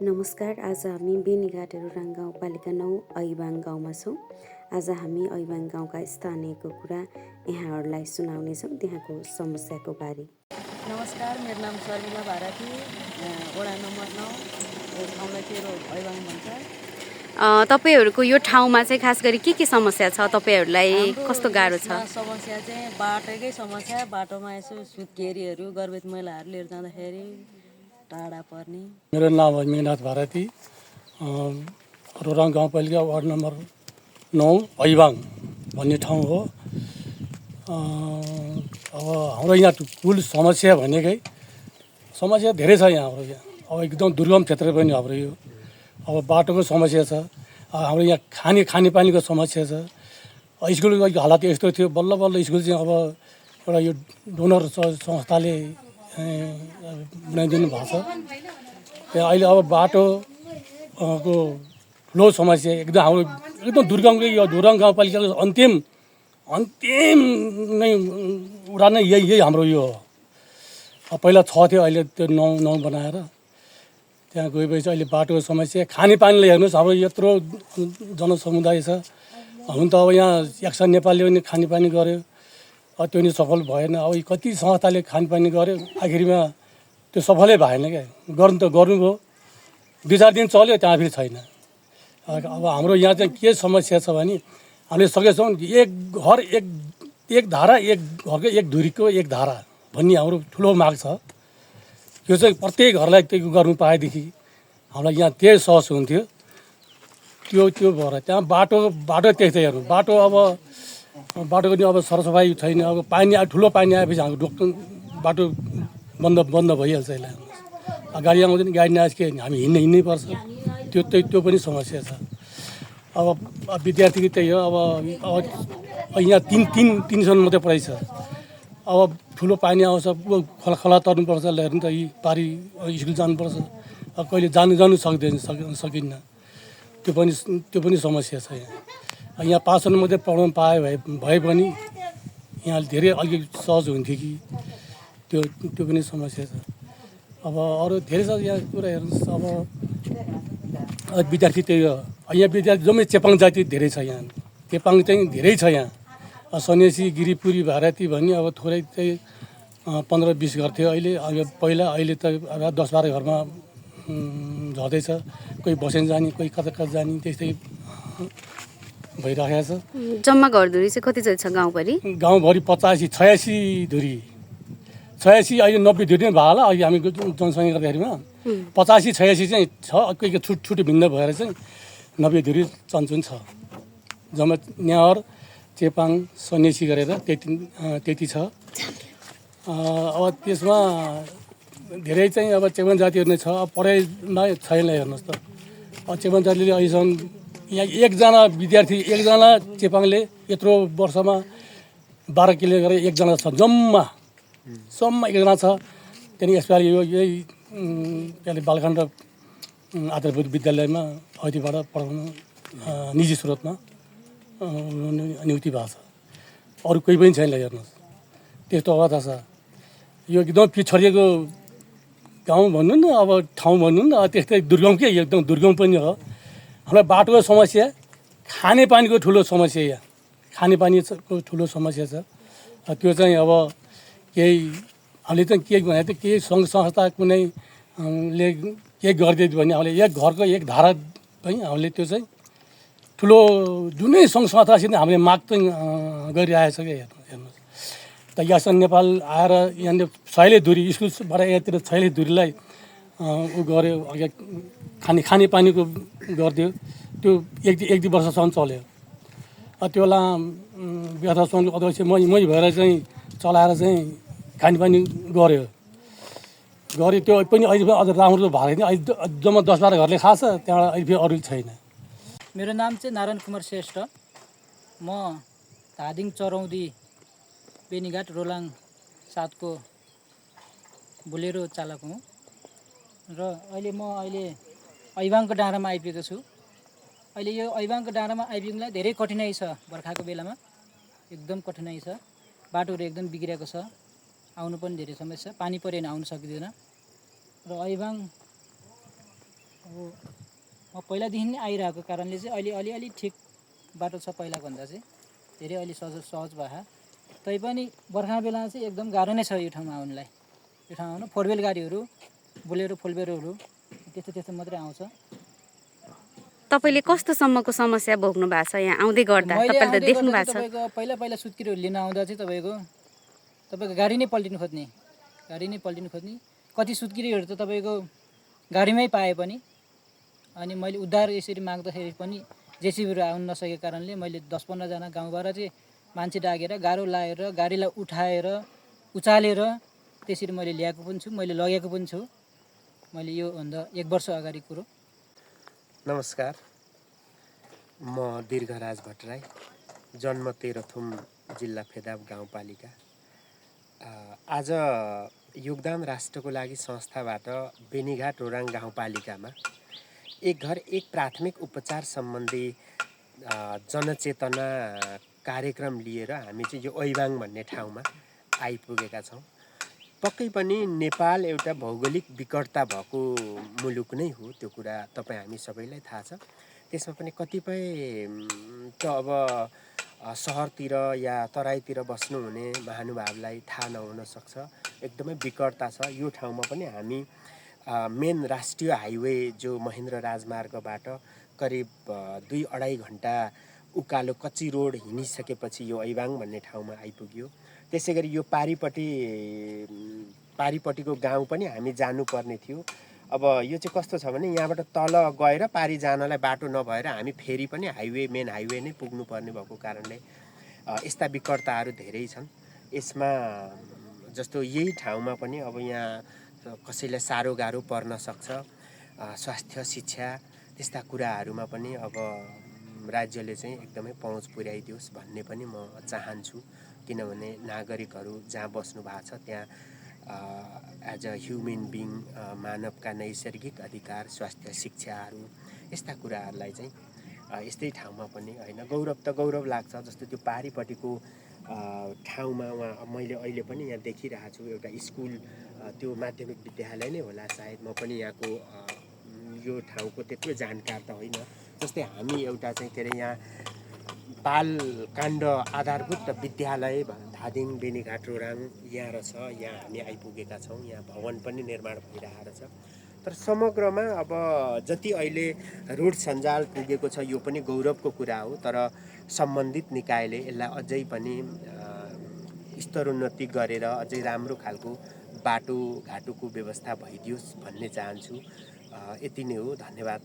नमस्कार। आज हामी बेनीघाट रुराङ गाउँपालिका 9 ऐबाङ गाउँमा छौँ। आज हामी ऐबाङ गाउँका स्थानीयको कुरा यहाँहरूलाई सुनाउनेछौँ, त्यहाँको समस्याको बारे। नमस्कार, मेरो नाम शर्मिला भारती, वडा नम्बर 9, ठाउँलाई 13 ऐबाङ भन्छ। तपाईँहरूको यो ठाउँमा चाहिँ खास गरी के समस्या छ? तपाईँहरूलाई कस्तो गाह्रो छ? समस्या चाहिँ बाटोकै समस्या। बाटोमा यसो सुत्केरीहरू गर्भवती महिलाहरू लिएर जाँदाखेरि टाढा पर्ने। मेरो नाम हो मेघनाथ भारती, रुराङ गाउँपालिका वार्ड नम्बर 9 ऐबाङ भन्ने ठाउँ हो। अब हाम्रो यहाँ कुल समस्या भनेकै समस्या धेरै छ यहाँ हाम्रो यहाँ। अब एकदम दुर्गम क्षेत्र पनि हाम्रो यो। अब बाटोको समस्या छ, हाम्रो यहाँ खानेपानीको समस्या छ। स्कुलको हालत यस्तो थियो, बल्ल बल्ल स्कुल चाहिँ अब एउटा यो डोनर संस्थाले बनाइदिनु भएको छ। त्यहाँ अहिले अब बाटोको ठुलो समस्या एकदम हाम्रो एकदम दुर्गमकै यो रुराङ गाउँपालिकाको अन्तिम नै वडा नै यही हाम्रो यो हो। पहिला 6 थियो, अहिले त्यो 9 बनाएर त्यहाँ गएपछि अहिले बाटोको समस्या। खानेपानीले हेर्नुहोस्, हाम्रो यत्रो जनसमुदाय छ। हुन त अब यहाँ एक्सन नेपालले पनि खानेपानी गर्यो, त्यो नि सफल भएन। अब कति संस्थाले खानेपानी गर्यो, आखिरमा त्यो सफलै भएन क्या। गर्नु त गर्नुभयो, 2-4 दिन चल्यो, त्यहाँ फेरि छैन। अब हाम्रो यहाँ चाहिँ के समस्या छ भने हामीले सकेछौँ एक घर एक धारा, एक घरको एक धुरीको एक धारा भन्ने हाम्रो ठुलो माग छ। यो चाहिँ प्रत्येक घरलाई त्यो गर्नु पाएदेखि हामीलाई यहाँ त्यही सहज हुन्थ्यो। त्यो भएर त्यहाँ बाटो त्यस्तै हेर्नु, बाटोको नि अब सरसफाइ छैन। अब पानी ठुलो पानी आएपछि हाम्रो बाटो बन्द भइहाल्छ। यसलाई गाडी आउँदैन, गाडी नआएपछि के हामी हिँड्नै पर्छ। त्यो पनि समस्या छ। अब विद्यार्थीको त्यही हो। अब यहाँ तिनसम्म मात्रै पढाइ छ। अब ठुलो पानी आउँछ, खोला तर्नुपर्छ, हेर्नु त यी पारी स्कुल जानुपर्छ। अब कहिले जानु सकिन्न। त्यो पनि समस्या छ यहाँ। यहाँ 5 मात्रै पढाउनु भए पनि यहाँ धेरै अलिक सहज हुन्थ्यो कि, त्यो पनि समस्या छ। अब अरू धेरै छ यहाँ कुरा हेर्नुहोस्। अब विद्यार्थी त्यही हो। यहाँ विद्यार्थी जम्मै चेपाङ जाति धेरै छ यहाँ। चेपाङ चाहिँ धेरै छ यहाँ। सन्यासी गिरिपुरी भारती भन्ने अब थोरै चाहिँ 15-20 घर थियो अहिले त 10-12 घरमा झर्दैछ। कोही बसेन जाने, कोही कता जाने, त्यस्तै भइरहेको छ। जम्मा घरधुरी चाहिँ कति छ गाउँभरि? गाउँभरि 85-86 धुरी। 86 अहिले 90 धुरी नै भयो होला। अहिले हामी जनसङ्ख्या गर्दाखेरिमा 85-86 चाहिँ छ। कोही छुट भिन्न भएर चाहिँ 90 धुरी चन्चुन छ। जम्मा न्यावर, चेपाङ, सन्यासी गरेर त्यति छ। अब त्यसमा धेरै चाहिँ अब चेपाङ जातिहरू नै छ। अब पढाइमा छैन हेर्नुहोस् त। अब चेपाङ जातिले अहिलेसम्म यहाँ एकजना विद्यार्थी, एकजना चेपाङले यत्रो वर्षमा 12 किलो गरेर एकजना छ। जम्मा एकजना छ। त्यहाँदेखि यसपालि यही त्यहाँले बालखण्ड आधारभूत विद्यालयमा अहिलेबाट पढाउनु निजी स्रोतमा नियुक्ति भएको छ। अरू कोही पनि छैन हेर्नुहोस्। त्यस्तो अवस्था छ। यो एकदम पिछडिएको गाउँ भन्नु न, अब ठाउँ भन्नु न, त्यस्तै दुर्गम के, एकदम दुर्गम पनि हो। हामीलाई बाटोको समस्या, खानेपानीको ठुलो समस्या। यहाँ खानेपानीको ठुलो समस्या छ। त्यो चाहिँ अब हामीले चाहिँ के भने त केही सङ्घ संस्था कुनैले के गरिदियो भने हामीले एक घरको एक धारा पनि हामीले त्यो चाहिँ ठुलो जुनै सङ्घ संस्थासित हामीले माग चाहिँ गरिरहेको छ क्या। हेर्नुहोस् त, यासन नेपाल आएर यहाँनिर 6 धुरी स्कुलबाट यहाँतिर 6 धुरीलाई गऱ्यो, खानेपानीको गरिदियो। त्यो एक दुई वर्षसम्म चल्यो। त्यो बेला व्यथा सङ्घको अध्यक्ष मै भएर चाहिँ चलाएर चाहिँ खानेपानी गऱ्यो। त्यो पनि अहिले अझ राम्रो भएको थियो। अहिले जम्मा 10-12 घरले खान्छ, त्यहाँबाट अहिले फेरि अरू छैन। मेरो नाम चाहिँ नारायण कुमार श्रेष्ठ। म धादिङ चरौदी बेनीघाट रोलाङ 7 को बोलेरो चालक हुँ र म ऐबाङको डाँडामा आइपुगेको छु। अहिले यो ऐबाङको डाँडामा आइपुग्नलाई धेरै कठिनाइ छ। बर्खाको बेलामा एकदम कठिनाइ छ। बाटोहरू एकदम बिग्रिएको छ। आउनु पनि धेरै समस्या, पानी परेन आउनु सकिँदैन। र ऐबाङ अब म पहिलादेखि नै आइरहेको कारणले चाहिँ अहिले अलिअलि ठिक बाटो छ पहिलाको भन्दा चाहिँ धेरै अलि सहज भए तैपनि बर्खा बेलामा चाहिँ एकदम गाह्रो नै छ यो ठाउँमा आउनुलाई। यो ठाउँमा आउनु फोर व्हिल गाडीहरू बोलेरो फोल्बेरोहरू त्यस्तो मात्रै आउँछ। तपाईँले कस्तोसम्मको समस्या भोग्नु भएको छ यहाँ आउँदै गर्दा? मैले तपाईँले त आउँदै देख्नु गर्दा भएको चाहिँ छ। तपाईँको पहिला सुत्केरीहरू लिन आउँदा चाहिँ तपाईँको गाडी नै पल्टिनु खोज्ने कति सुत्केरीहरू त तपाईँको गाडीमै पाए पनि। अनि मैले उद्धार यसरी माग्दाखेरि पनि जेसिबीहरू आउन नसकेको कारणले मैले 10-15 जना गाउँबाट चाहिँ मान्छे डाकेर गाह्रो लाएर गाडीलाई उठाएर उचालेर त्यसरी मैले ल्याएको पनि छु, मैले लगेको पनि छु। मैले यो भन्दा 1 वर्ष अगाडि कुरो। नमस्कार, म दीर्घराज भट्टराई, जन्म तेह्रथुम, जिल्ला फेदाब गाउँपालिका। आज योगदान राष्ट्रको लागि संस्थाबाट बेनीघाट रोराङ गाउँपालिकामा एक घर एक प्राथमिक उपचार सम्बन्धी जनचेतना कार्यक्रम लिएर हामी चाहिँ यो ऐबाङ भन्ने ठाउँमा आइपुगेका छौँ। पक्कै पनि नेपाल एउटा भौगोलिक विकटता भएको मुलुक नै हो, त्यो कुरा तपाईँ हामी सबैलाई थाहा छ। त्यसमा पनि कतिपय त अब सहरतिर या तराईतिर बस्नुहुने महानुभावलाई थाहा नहुन सक्छ, एकदमै विकटता छ। यो ठाउँमा पनि हामी मेन राष्ट्रिय हाइवे जो महेन्द्र राजमार्गबाट करिब 2-2.5 घन्टा उकालो कच्ची रोड हिँडिसकेपछि यो ऐबाङ भन्ने ठाउँमा आइपुग्यो। त्यसै गरी यो पारिपट्टिको गाउँ पनि हामी जानुपर्ने थियो। अब यो चाहिँ कस्तो छ भने यहाँबाट तल गएर पारि जानलाई बाटो नभएर हामी फेरि पनि मेन हाइवे नै पुग्नुपर्ने भएको कारणले यस्ता विकटताहरू धेरै छन्। यसमा जस्तो यही ठाउँमा पनि अब यहाँ कसैलाई साह्रो गाह्रो पर्न सक्छ, स्वास्थ्य शिक्षा त्यस्ता कुराहरूमा पनि अब राज्यले चाहिँ एकदमै पहुँच पुर्याइदियोस् भन्ने पनि म चाहन्छु। किनभने नागरिकहरू जहाँ बस्नु भएको छ त्यहाँ एज अ ह्युमन बिङ मानवका नैसर्गिक अधिकार, स्वास्थ्य शिक्षाहरू यस्ता कुराहरूलाई चाहिँ यस्तै ठाउँमा पनि होइन गौरव लाग्छ। जस्तो त्यो पारिपट्टिको ठाउँमा मैले अहिले पनि यहाँ देखिरहेको छु एउटा स्कुल, त्यो माध्यमिक विद्यालय नै होला सायद। म पनि यहाँको यो ठाउँको त्यत्रो जानकार त होइन। जस्तै हामी एउटा चाहिँ के अरे यहाँ बालकाण्ड आधारभूत विद्यालय धादिङ बेनीघाट रोराङ यहाँ रहेछ, यहाँ हामी आइपुगेका छौँ। यहाँ भवन पनि निर्माण भइरहेको छ। तर समग्रमा अब जति अहिले रोड सञ्जाल पुगेको छ यो पनि गौरवको कुरा हो। तर सम्बन्धित निकायले यसलाई अझै पनि स्तरोन्नति गरेर अझै राम्रो खालको बाटोघाटोको व्यवस्था भइदियोस् भन्ने चाहन्छु। यति नै हो, धन्यवाद।